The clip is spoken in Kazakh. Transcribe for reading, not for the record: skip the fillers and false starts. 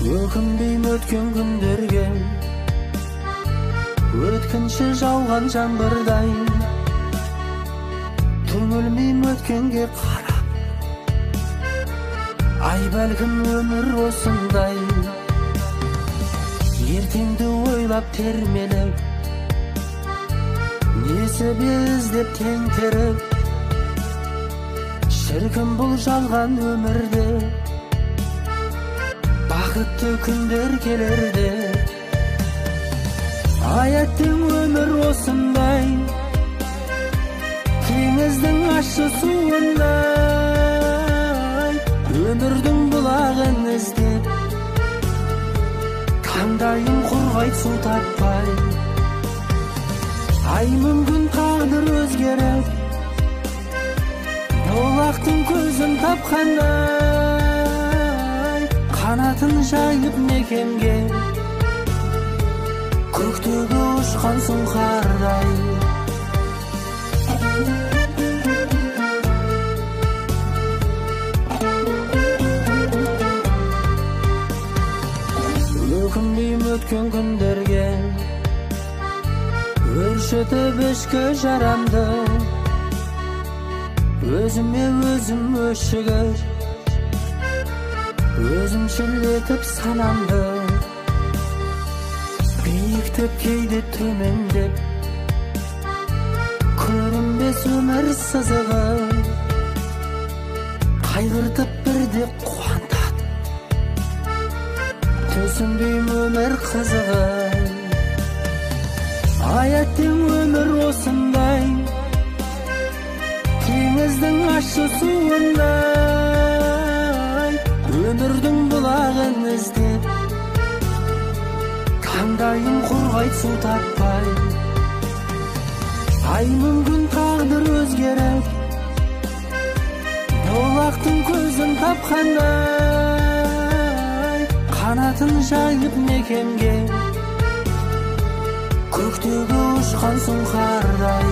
Өкінбеймін өткен күндерге, өткінші жауған жаңбырдай. Түңілмеймін өткенге қарап, ай бәлкім өмір осындай. Ертеңді ойлап термеліп, несі іздеп теңтеріп, шіркін бұл жалған өмірде бақытты күндер келерде. Аяттың өмір осындай, теңіздің ащы суындай. Өмірдің бұлағын іздеп, таңдайым құрғайды су таппай. Ай мүмкін тағдыр өзгеріп, бұлақтың көзін тапқандай. Қанатын жайып мекенге, көктегі ұшқан сұңқардай. Өкінбеймін өткен күндерге, өршітіп ішкі жарамды, өзіме өзім өшігіп, өзім шілдетіп санамды, биіктеп кейде төмендеп, көрінбес өмір сызығы, қайғыртып бірде қуантады, түсінбеймін өмір қызығы. Аяттың өмір осындай, теңіздің ащы суындай. Өмірдің бұлағын іздеп, таңдайым құрғайды су таппай. Ай мүмкін тағдыр өзгеріп, бұлақтың көзін тапқандай. Қанатын жайып мекенге, көктегі ұшқан сұңқардай.